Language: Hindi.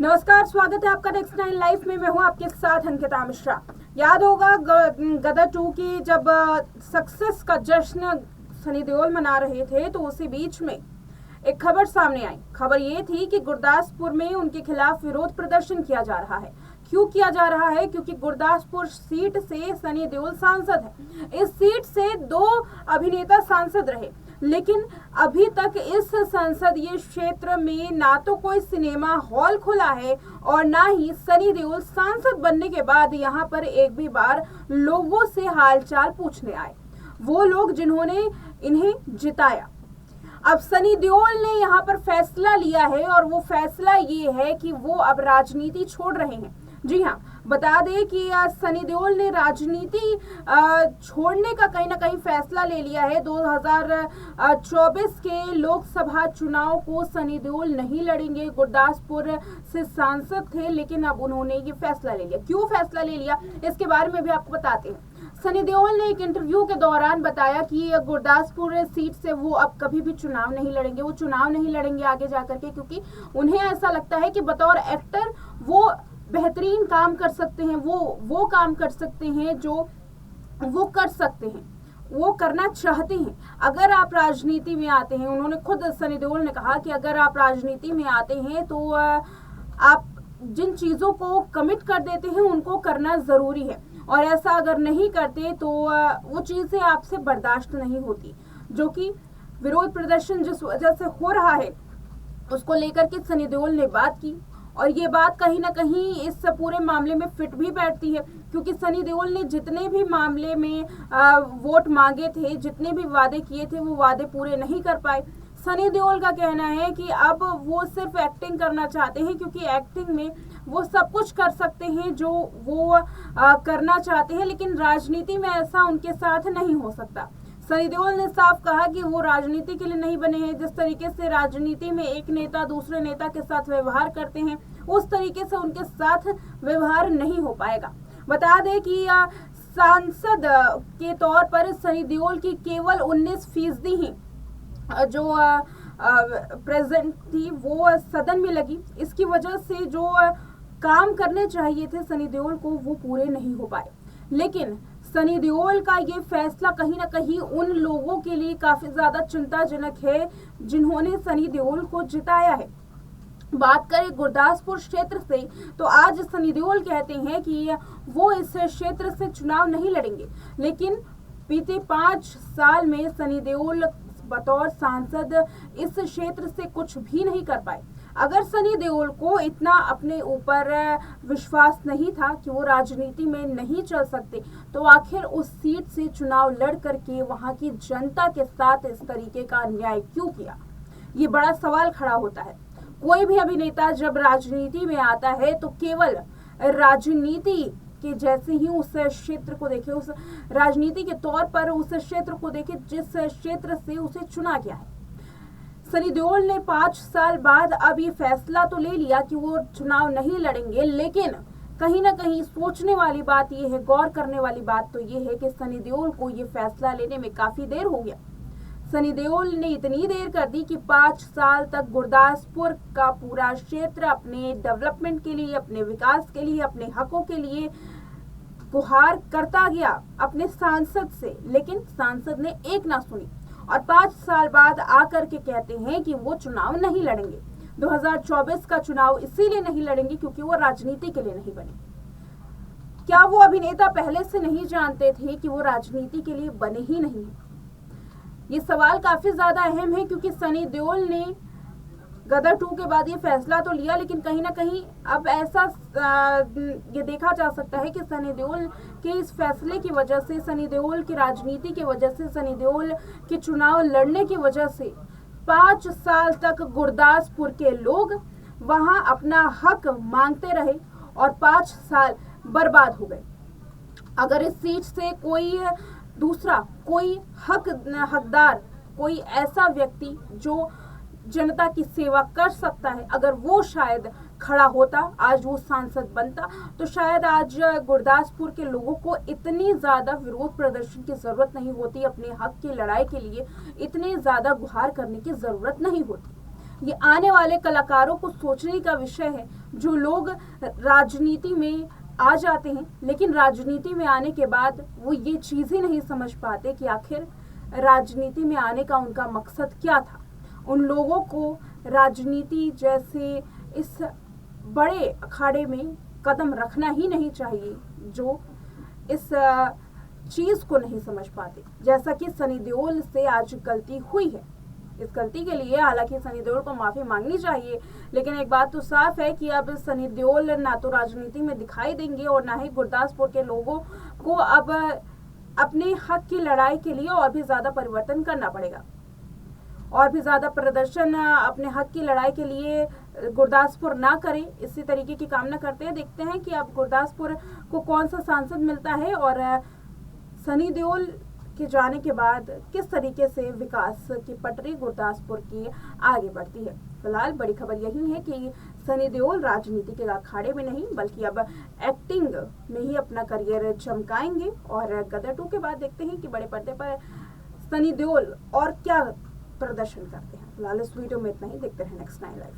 नमस्कार, स्वागत है आपका नेक्स्ट 9 लाइफ में। मैं हूं आपके साथ अंकिता मिश्रा। याद होगा गदर 2 की जब सक्सेस का जश्न सनी देओल मना रहे थे तो उसी बीच में एक खबर सामने आई। खबर ये थी कि गुरदासपुर में उनके खिलाफ विरोध प्रदर्शन किया जा रहा है। क्यों किया जा रहा है? क्योंकि गुरदासपुर सीट से सनी देओल सांसद है। इस सीट से 2 अभिनेता सांसद रहे, लेकिन अभी तक इस संसदीय क्षेत्र में ना तो कोई सिनेमा हॉल खुला है और ना ही सनी देओल सांसद बनने के बाद यहाँ पर एक भी बार लोगों से हालचाल पूछने आए, वो लोग जिन्होंने इन्हें जिताया। अब सनी देओल ने यहाँ पर फैसला लिया है और वो फैसला ये है कि वो अब राजनीति छोड़ रहे हैं। जी हाँ, बता दें कि सनी देओल ने राजनीति छोड़ने का कहीं ना कहीं फैसला ले लिया है। 2024 के लोकसभा चुनाव को सनी देओल नहीं लड़ेंगे। गुरदासपुर से सांसद थे, लेकिन अब उन्होंने ये फैसला ले लिया। क्यों फैसला ले लिया, इसके बारे में भी आपको बताते हैं। सनी देओल ने एक इंटरव्यू के दौरान बताया कि गुरदासपुर सीट से वो अब कभी भी चुनाव नहीं लड़ेंगे। वो चुनाव नहीं लड़ेंगे आगे जाकर के, क्योंकि उन्हें ऐसा लगता है कि बतौर एक्टर वो बेहतरीन काम कर सकते हैं। वो काम कर सकते हैं जो वो कर सकते हैं, वो करना चाहते हैं। अगर आप राजनीति में आते हैं, उन्होंने खुद सनी देओल ने कहा कि अगर आप राजनीति में आते हैं तो आप जिन चीज़ों को कमिट कर देते हैं उनको करना ज़रूरी है, और ऐसा अगर नहीं करते तो वो चीज़ें आपसे बर्दाश्त नहीं होती। जो कि विरोध प्रदर्शन जिस वजह से हो रहा है उसको लेकर के सनी देओल ने बात की, और ये बात कहीं ना कहीं इस पूरे मामले में फिट भी बैठती है, क्योंकि सनी देओल ने जितने भी मामले में वोट मांगे थे, जितने भी वादे किए थे, वो वादे पूरे नहीं कर पाए। सनी देओल का कहना है कि अब वो सिर्फ एक्टिंग करना चाहते हैं, क्योंकि एक्टिंग में वो सब कुछ कर सकते हैं जो वो करना चाहते हैं, लेकिन राजनीति में ऐसा उनके साथ नहीं हो सकता। सनी देओल ने साफ कहा कि वो राजनीति के लिए नहीं बने हैं। जिस तरीके से राजनीति में एक नेता दूसरे नेता के साथ व्यवहार करते हैं, उस तरीके से उनके साथ व्यवहार नहीं हो पाएगा। बता दें कि सांसद के तौर पर सनी देओल की केवल 19% ही जो प्रेजेंट थी वो सदन में लगी। इसकी वजह से जो काम करने चाहिए थे सनी देओल को, वो पूरे नहीं हो पाए। लेकिन सनी देओल का ये फैसला कहीं ना कहीं उन लोगों के लिए काफी ज्यादा चिंताजनक है जिन्होंने सनी देओल को जिताया है। बात करें गुरदासपुर क्षेत्र से, तो आज सनी देओल कहते हैं कि वो इस क्षेत्र से चुनाव नहीं लड़ेंगे, लेकिन बीते 5 साल में सनी देओल बतौर सांसद इस क्षेत्र से कुछ भी नहीं कर पाए। अगर सनी देओल को इतना अपने ऊपर विश्वास नहीं था कि वो राजनीति में नहीं चल सकते, तो आखिर उस सीट से चुनाव लड़ करके वहां की जनता के साथ इस तरीके का अन्याय क्यों किया? ये बड़ा सवाल खड़ा होता है। कोई भी अभिनेता जब राजनीति में आता है तो केवल राजनीति के जैसे ही उस क्षेत्र को देखे, उस राजनीति के तौर पर उस क्षेत्र को देखे जिस क्षेत्र से उसे चुना गया है। सनी देओल ने 5 साल बाद अब ये फैसला तो ले लिया कि वो चुनाव नहीं लड़ेंगे, लेकिन कहीं ना कहीं सोचने वाली बात ये है, गौर करने वाली बात तो ये है कि सनी देओल को ये फैसला लेने में काफी देर हो गया। सनी देओल ने इतनी देर कर दी कि 5 साल तक गुरदासपुर का पूरा क्षेत्र अपने डेवलपमेंट के लिए, अपने विकास के लिए, अपने हकों के लिए गुहार करता गया अपने सांसद से, लेकिन सांसद ने एक ना सुनी, और 5 साल बाद आकर के कहते हैं कि वो चुनाव नहीं लड़ेंगे। 2024 का चुनाव इसीलिए नहीं लड़ेंगे क्योंकि वो राजनीति के लिए नहीं बने। क्या वो अभिनेता पहले से नहीं जानते थे कि वो राजनीति के लिए बने ही नहीं है? ये सवाल काफी ज्यादा अहम है, क्योंकि सनी देओल ने गदर 2 के बाद ये फैसला तो लिया, लेकिन कहीं ना कहीं अब ऐसा ये देखा जा सकता है कि सनी देओल के इस फैसले की वजह से, सनी देओल की राजनीति की वजह से, सनी देओल के चुनाव लड़ने की वजह से 5 साल तक गुरदासपुर के लोग वहां अपना हक मांगते रहे और 5 साल बर्बाद हो गए। अगर इस सीट से कोई दूसरा, कोई हकदार, कोई ऐसा व्यक्ति जो जनता की सेवा कर सकता है, अगर वो शायद खड़ा होता, आज वो सांसद बनता, तो शायद आज गुरदासपुर के लोगों को इतनी ज्यादा विरोध प्रदर्शन की जरूरत नहीं होती, अपने हक की लड़ाई के लिए इतने ज्यादा गुहार करने की जरूरत नहीं होती। ये आने वाले कलाकारों को सोचने का विषय है। जो लोग राजनीति में आ जाते हैं लेकिन राजनीति में आने के बाद वो ये चीज़ ही नहीं समझ पाते कि आखिर राजनीति में आने का उनका मकसद क्या था। उन लोगों को राजनीति जैसे इस बड़े अखाड़े में कदम रखना ही नहीं चाहिए जो इस चीज़ को नहीं समझ पाते। जैसा कि सनी देओल से आज गलती हुई है, इस गलती के लिए हालांकि सनी देओल को माफ़ी मांगनी चाहिए, लेकिन एक बात तो साफ है कि अब सनी देओल ना तो राजनीति में दिखाई देंगे और ना ही गुरदासपुर के लोगों को अब अपने हक की लड़ाई के लिए और भी ज़्यादा परिवर्तन करना पड़ेगा, और भी ज़्यादा प्रदर्शन अपने हक की लड़ाई के लिए गुरदासपुर ना करें, इसी तरीके की कामना करते हैं। देखते हैं कि अब गुरदासपुर को कौन सा सांसद मिलता है और सनी देओल के जाने के बाद किस तरीके से विकास की पटरी गुरदासपुर की आगे बढ़ती है। फिलहाल बड़ी खबर यही है कि सनी देओल राजनीति के अखाड़े में नहीं बल्कि अब एक्टिंग में ही अपना करियर चमकाएंगे और गदर 2 के बाद देखते हैं कि बड़े पर्दे पर सनी देओल और क्या प्रदर्शन करते हैं। फिलहाल इस वीडियो में इतना ही, देखते हैं नेक्स्ट 9 लाइव।